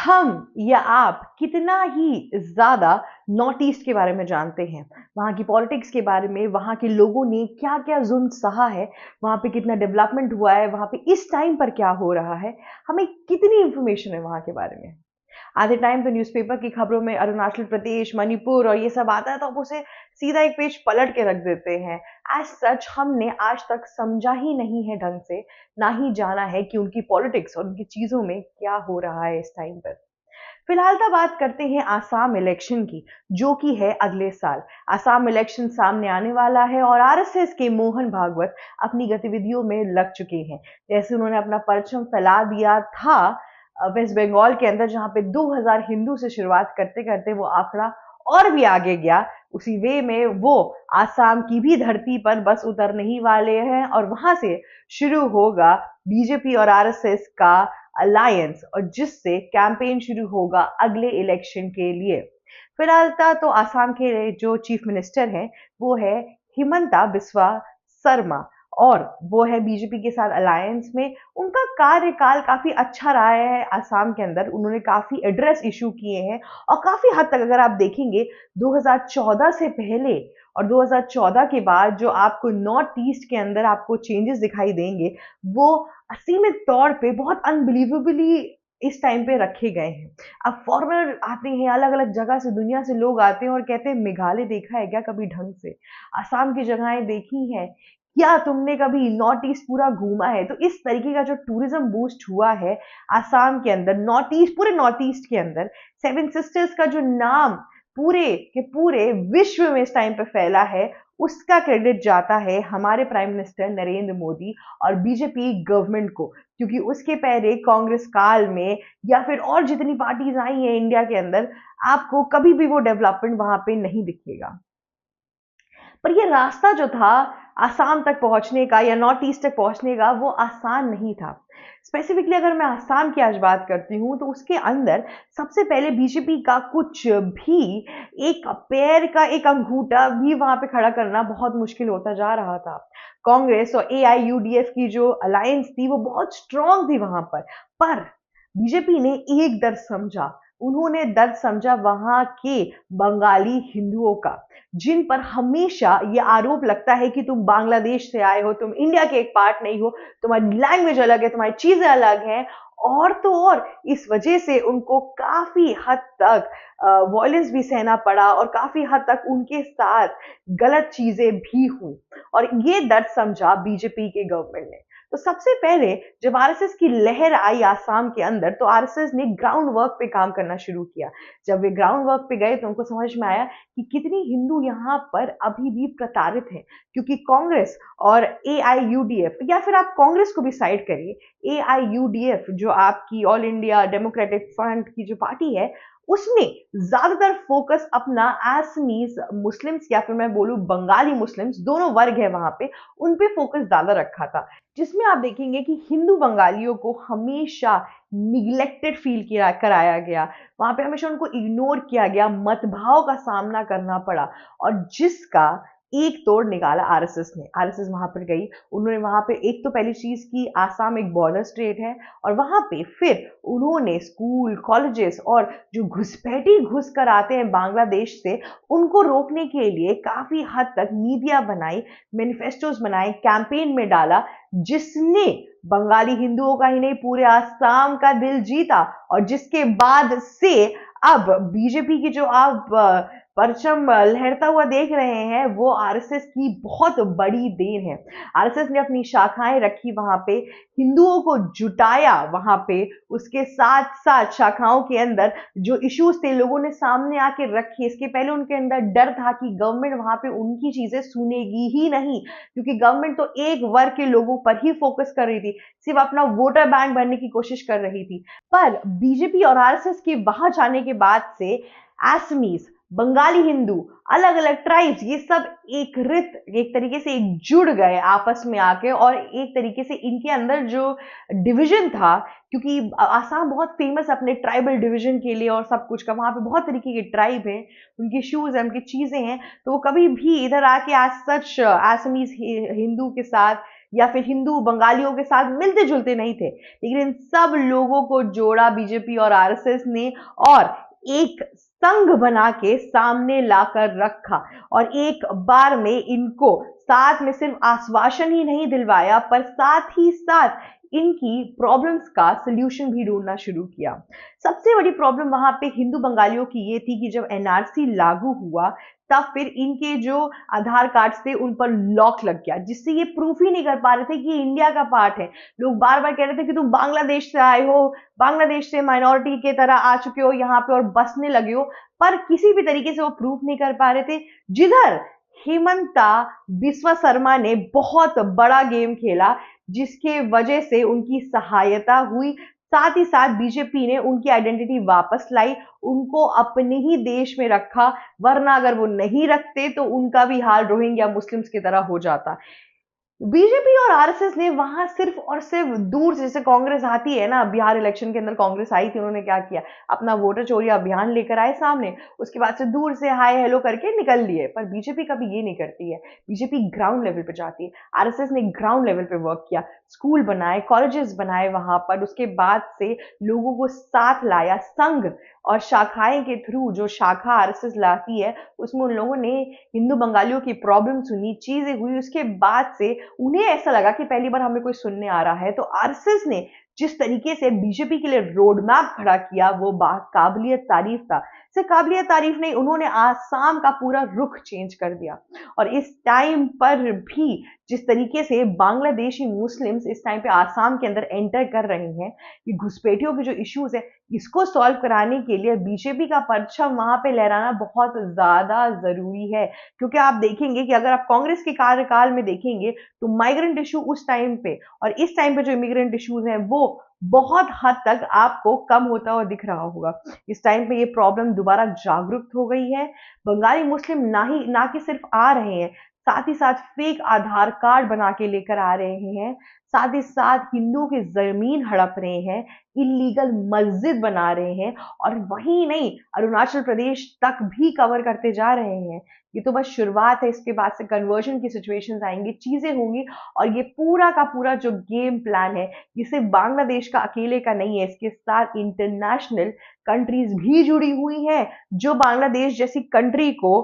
हम या आप कितना ही ज़्यादा नॉर्थ ईस्ट के बारे में जानते हैं, वहाँ की पॉलिटिक्स के बारे में, वहाँ के लोगों ने क्या-क्या ज़ुल्म सहा है, वहाँ पे कितना डेवलपमेंट हुआ है, वहाँ पे इस टाइम पर क्या हो रहा है, हमें कितनी इंफॉर्मेशन है वहाँ के बारे में। आधे टाइम तो न्यूज़पेपर की खबरों में अरुणाचल प्रदेश, मणिपुर और ये सब आता है तो आप उसे सीधा एक पेज पलट के रख देते हैं। एज़ सच हमने आज तक समझा ही नहीं है ढंग से, ना ही जाना है कि उनकी पॉलिटिक्स और उनकी चीज़ों में क्या हो रहा है इस टाइम पर। फिलहाल तो बात करते हैं आसाम इलेक्शन की, जो कि है अगले साल। आसाम इलेक्शन सामने आने वाला है और आरएसएस के मोहन भागवत अपनी गतिविधियों में लग चुके हैं। जैसे उन्होंने अपना परचम फैला दिया था वेस्ट बंगाल के अंदर, जहां पे 2000 हिंदू से शुरुआत करते करते वो आंकड़ा और भी आगे गया। उसी वे में वो आसाम की भी धरती पर बस उतरने ही वाले हैं और वहां से शुरू होगा बीजेपी और आरएसएस का अलायंस, और जिससे कैंपेन शुरू होगा अगले इलेक्शन के लिए। फिलहाल तो आसाम के जो चीफ मिनिस्टर हैं वो है हिमंता बिस्वा शर्मा, और वो है बीजेपी के साथ अलायंस में। उनका कार्यकाल काफी अच्छा रहा है आसाम के अंदर, उन्होंने काफी एड्रेस इशू किए हैं और काफी हद तक अगर आप देखेंगे 2014 से पहले और 2014 के बाद जो आपको नॉर्थ ईस्ट के अंदर आपको चेंजेस दिखाई देंगे, वो असीमित तौर पे बहुत अनबिलीवेबली इस टाइम पे रखे गए हैं। अब फॉरेनर आते हैं, अलग अलग जगह से, दुनिया से लोग आते हैं और कहते हैं मेघालय देखा है क्या कभी ढंग से, आसाम की जगहें देखी हैं क्या तुमने, कभी नॉर्थ ईस्ट पूरा घूमा है। तो इस तरीके का जो टूरिज्म बूस्ट हुआ है आसाम के अंदर, नॉर्थ ईस्ट, पूरे नॉर्थ ईस्ट के अंदर, सेवन सिस्टर्स का जो नाम पूरे के पूरे विश्व में इस टाइम पे फैला है, उसका क्रेडिट जाता है हमारे प्राइम मिनिस्टर नरेंद्र मोदी और बीजेपी गवर्नमेंट को। क्योंकि उसके पहले कांग्रेस काल में या फिर और जितनी पार्टीज आई हैं इंडिया के अंदर, आपको कभी भी वो डेवलपमेंट वहां पे नहीं दिखेगा। पर ये रास्ता जो था आसाम तक पहुंचने का या नॉर्थ ईस्ट तक पहुंचने का, वो आसान नहीं था। स्पेसिफिकली अगर मैं आसाम की आज बात करती हूँ तो उसके अंदर सबसे पहले बीजेपी का कुछ भी एक पैर का एक अंगूठा भी वहां पे खड़ा करना बहुत मुश्किल होता जा रहा था। कांग्रेस और एआईयूडीएफ की जो अलायंस थी वो बहुत स्ट्रांग थी वहां पर बीजेपी ने एक दर्द समझा। उन्होंने दर्द समझा वहां के बंगाली हिंदुओं का, जिन पर हमेशा ये आरोप लगता है कि तुम बांग्लादेश से आए हो, तुम इंडिया के एक पार्ट नहीं हो, तुम्हारी लैंग्वेज अलग है, तुम्हारी चीजें अलग हैं। और तो और इस वजह से उनको काफी हद तक वॉयलेंस भी सहना पड़ा और काफी हद तक उनके साथ गलत चीजें भी हुई। और ये दर्द समझा बीजेपी के गवर्नमेंट ने। तो सबसे पहले जब आरएसएस की लहर आई आसाम के अंदर, तो आरएसएस ने ग्राउंड वर्क पे काम करना शुरू किया। जब वे ग्राउंड वर्क पे गए तो उनको समझ में आया कि कितनी हिंदू यहाँ पर अभी भी प्रताड़ित हैं। क्योंकि कांग्रेस और एआईयूडीएफ, या फिर आप कांग्रेस को भी साइड करिए, एआईयूडीएफ जो आपकी ऑल इंडिया डेमोक्रेटिक फ्रंट की जो पार्टी है, उसने ज्यादातर फोकस अपना असमीज मुस्लिम्स, या फिर मैं बोलूं बंगाली मुस्लिम्स, दोनों वर्ग है वहां पे, उन पे फोकस ज्यादा रखा था। जिसमें आप देखेंगे कि हिंदू बंगालियों को हमेशा निग्लेक्टेड फील किया कराया गया, वहां पे हमेशा उनको इग्नोर किया गया, मतभाव का सामना करना पड़ा। और जिसका एक तोड़ निकाला आरएसएस ने। आरएसएस वहां पर गई, उन्होंने वहां पे एक तो पहली चीज की, आसाम एक बॉर्डर स्टेट है और वहां पे फिर उन्होंने स्कूल कॉलेजेस और जो घुसपैठी घुस कर आते हैं बांग्लादेश से, उनको रोकने के लिए काफी हद तक नीतियां बनाई, मैनिफेस्टोस बनाए, कैंपेन में डाला, जिसने बंगाली हिंदुओं का ही नहीं पूरे आसाम का दिल जीता। और जिसके बाद से अब बीजेपी की जो आप परचम लहरता हुआ देख रहे हैं, वो आरएसएस की बहुत बड़ी देन है। आरएसएस ने अपनी शाखाएं रखी वहां पे, हिंदुओं को जुटाया वहां पे, उसके साथ साथ शाखाओं के अंदर जो इश्यूज थे लोगों ने सामने आके रखे। इसके पहले उनके अंदर डर था कि गवर्नमेंट वहां पे उनकी चीजें सुनेगी ही नहीं, क्योंकि गवर्नमेंट तो एक वर्ग के लोगों पर ही फोकस कर रही थी, सिर्फ अपना वोटर बैंक बनने की कोशिश कर रही थी। पर बीजेपी और आरएसएस के वहां जाने के बाद से असमीज, बंगाली हिंदू, अलग अलग ट्राइब्स, ये सब एक तरीके से एक जुड़ गए आपस में आके, और एक तरीके से इनके अंदर जो डिवीजन था, क्योंकि आसाम बहुत फेमस अपने ट्राइबल डिवीजन के लिए और सब कुछ का, वहां पे बहुत तरीके के ट्राइब हैं, उनकी शूज हैं, उनकी चीजें हैं, तो वो कभी भी इधर आके आज सच आसमीज हिंदू के साथ या फिर हिंदू बंगालियों के साथ मिलते जुलते नहीं थे, लेकिन इन सब लोगों को जोड़ा बीजेपी और आरएसएस ने और एक संघ बना के सामने लाकर रखा और एक बार में इनको साथ में सिर्फ आश्वासन ही नहीं दिलवाया, पर साथ ही साथ इनकी प्रॉब्लम्स का सल्यूशन भी ढूंढना शुरू किया। सबसे बड़ी प्रॉब्लम वहां पे हिंदू बंगालियों की ये थी कि जब एनआरसी लागू हुआ तब फिर इनके जो आधार कार्ड थे उन पर लॉक लग गया, जिससे ये प्रूफ ही नहीं कर पा रहे थे कि इंडिया का पार्ट है। लोग बार बार कह रहे थे कि तुम बांग्लादेश से आए हो, बांग्लादेश से माइनॉरिटी के तरह आ चुके हो यहाँ पे और बसने लगे हो, पर किसी भी तरीके से वो प्रूफ नहीं कर पा रहे थे। जिधर हेमंता बिस्वा शर्मा ने बहुत बड़ा गेम खेला, जिसके वजह से उनकी सहायता हुई, साथ ही साथ बीजेपी ने उनकी आइडेंटिटी वापस लाई, उनको अपने ही देश में रखा, वरना अगर वो नहीं रखते तो उनका भी हाल रोहिंग्या मुस्लिम्स की तरह हो जाता। बीजेपी और आरएसएस ने वहां सिर्फ और सिर्फ दूर से, जैसे कांग्रेस आती है ना, बिहार इलेक्शन के अंदर कांग्रेस आई थी, उन्होंने क्या किया, अपना वोटर चोरी अभियान लेकर आए सामने, उसके बाद से दूर से हाय हेलो करके निकल लिए। पर बीजेपी कभी ये नहीं करती है, बीजेपी ग्राउंड लेवल पे जाती है। आरएसएस ने ग्राउंड लेवल पे वर्क किया, स्कूल बनाए, कॉलेजेस बनाए वहां पर, उसके बाद से लोगों को साथ लाया, संघ और शाखाएं के थ्रू जो शाखा आरएसएस लाती है उसमें उन लोगों ने हिंदू बंगालियों की प्रॉब्लम सुनी, चीजें हुई, उसके बाद से उन्हें ऐसा लगा कि पहली बार हमें कोई सुनने आ रहा है। तो आरएसएस ने जिस तरीके से बीजेपी के लिए रोड मैप खड़ा किया वो काबिलियत तारीफ था। सिर्फ काबिलियत तारीफ नहीं, उन्होंने आसाम का पूरा रुख चेंज कर दिया। और इस टाइम पर भी जिस तरीके से बांग्लादेशी मुस्लिम्स इस टाइम पे आसाम के अंदर एंटर कर रहे हैं, ये घुसपैठियों के जो इश्यूज है इसको सॉल्व कराने के लिए बीजेपी का परचम वहां पे लहराना बहुत ज्यादा जरूरी है। क्योंकि आप देखेंगे कि अगर आप कांग्रेस के कार्यकाल में देखेंगे तो माइग्रेंट इशू उस टाइम पे और इस टाइम पे जो इमिग्रेंट इश्यूज हैं वो बहुत हद तक आपको कम होता हुआ दिख रहा होगा। इस टाइम पे ये प्रॉब्लम दोबारा जागरूक हो गई है। बंगाली मुस्लिम ना कि सिर्फ आ रहे हैं, साथ ही साथ फेक आधार कार्ड बना के लेकर आ रहे हैं, साथ ही साथ हिंदुओं की जमीन हड़प रहे हैं, इलीगल मस्जिद बना रहे हैं, और वही नहीं, अरुणाचल प्रदेश तक भी कवर करते जा रहे हैं। ये तो बस शुरुआत है, इसके बाद से कन्वर्जन की सिचुएशंस आएंगी, चीजें होंगी, और ये पूरा का पूरा जो गेम प्लान है ये सिर्फ बांग्लादेश का अकेले का नहीं है, इसके साथ इंटरनेशनल कंट्रीज भी जुड़ी हुई हैं जो बांग्लादेश जैसी कंट्री को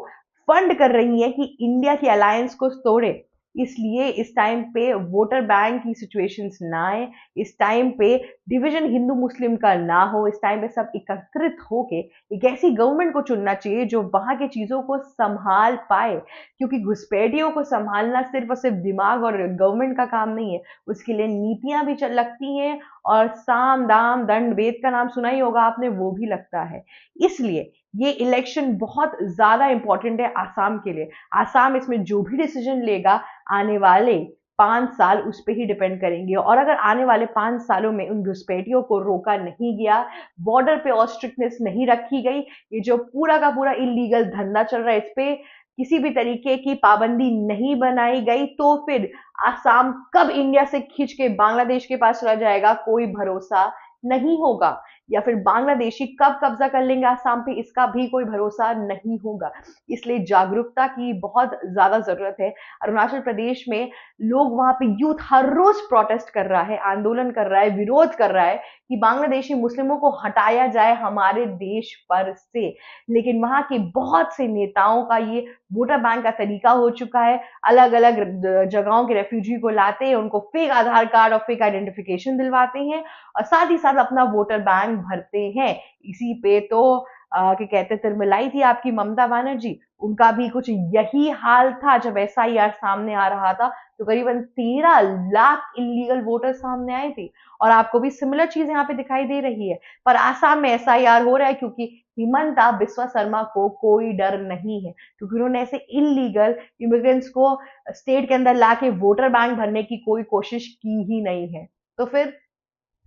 फंड कर रही है कि इंडिया की अलायंस को तोड़े। इसलिए इस टाइम पे वोटर बैंक की सिचुएशंस ना आए, इस टाइम पे डिवीजन हिंदू मुस्लिम का ना हो, इस टाइम पे सब एकत्रित होके एक ऐसी गवर्नमेंट को चुनना चाहिए जो वहां के चीजों को संभाल पाए। क्योंकि घुसपैठियों को संभालना सिर्फ और सिर्फ दिमाग और गवर्नमेंट का काम नहीं है, उसके लिए नीतियां भी लगती हैं, और साम दाम दंड भेद का नाम सुना ही होगा आपने, वो भी लगता है। इसलिए ये इलेक्शन बहुत ज्यादा इंपॉर्टेंट है आसाम के लिए। आसाम इसमें जो भी डिसीजन लेगा आने वाले 5 साल उस पर ही डिपेंड करेंगे, और अगर आने वाले 5 सालों में उन घुसपैठियों को रोका नहीं गया, बॉर्डर पे और स्ट्रिक्टनेस नहीं रखी गई, ये जो पूरा का पूरा इलीगल धंधा चल रहा है इस पे किसी भी तरीके की पाबंदी नहीं बनाई गई, तो फिर आसाम कब इंडिया से खींच के बांग्लादेश के पास चला जाएगा कोई भरोसा नहीं होगा, या फिर बांग्लादेशी कब कब्जा कर लेंगे आसाम पे इसका भी कोई भरोसा नहीं होगा। इसलिए जागरूकता की बहुत ज्यादा जरूरत है। अरुणाचल प्रदेश में लोग वहां पे यूथ हर रोज प्रोटेस्ट कर रहा है, आंदोलन कर रहा है, विरोध कर रहा है कि बांग्लादेशी मुस्लिमों को हटाया जाए हमारे देश पर से। लेकिन वहां के बहुत से नेताओं का ये वोटर बैंक का तरीका हो चुका है, अलग अलग जगहों के रेफ्यूजी को लाते हैं, उनको फेक आधार कार्ड और फेक आइडेंटिफिकेशन दिलवाते हैं, और साथ ही साथ अपना वोटर बैंक भरते हैं। इसी पे तो क्या कहते तिरमिलाई थी आपकी ममता बनर्जी, उनका भी कुछ यही हाल था। जब एसआईआर सामने आ रहा था तो करीबन 13 लाख इलीगल वोटर सामने आए थे, और आपको भी सिमिलर चीज यहाँ पे दिखाई दे रही है। पर आसाम में एसआईआर हो रहा है क्योंकि हिमंता बिस्वा शर्मा को कोई डर नहीं है, क्योंकि उन्होंने ऐसे इलीगल इमिग्रेंट्स को स्टेट के अंदर लाके वोटर बैंक भरने की कोई कोशिश की ही नहीं है। तो फिर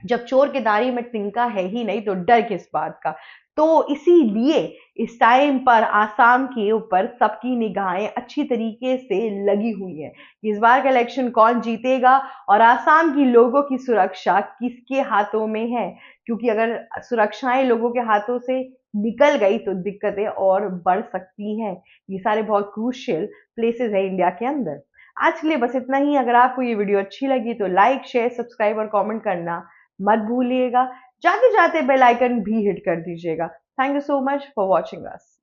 जब चोर के दारी में तिनका है ही नहीं तो डर किस बात का। तो इसीलिए इस टाइम पर आसाम के ऊपर सबकी निगाहें अच्छी तरीके से लगी हुई है। इस बार का इलेक्शन कौन जीतेगा और आसाम की लोगों की सुरक्षा किसके हाथों में है, क्योंकि अगर सुरक्षाएं लोगों के हाथों से निकल गई तो दिक्कतें और बढ़ सकती हैं। ये सारे बहुत क्रूशियल प्लेसेस है इंडिया के अंदर। आज के लिए बस इतना ही। अगर आपको ये वीडियो अच्छी लगी तो लाइक, शेयर, सब्सक्राइब और कमेंट करना मत भूलिएगा। जाते जाते बेल आइकन भी हिट कर दीजिएगा। Thank you so much for watching us.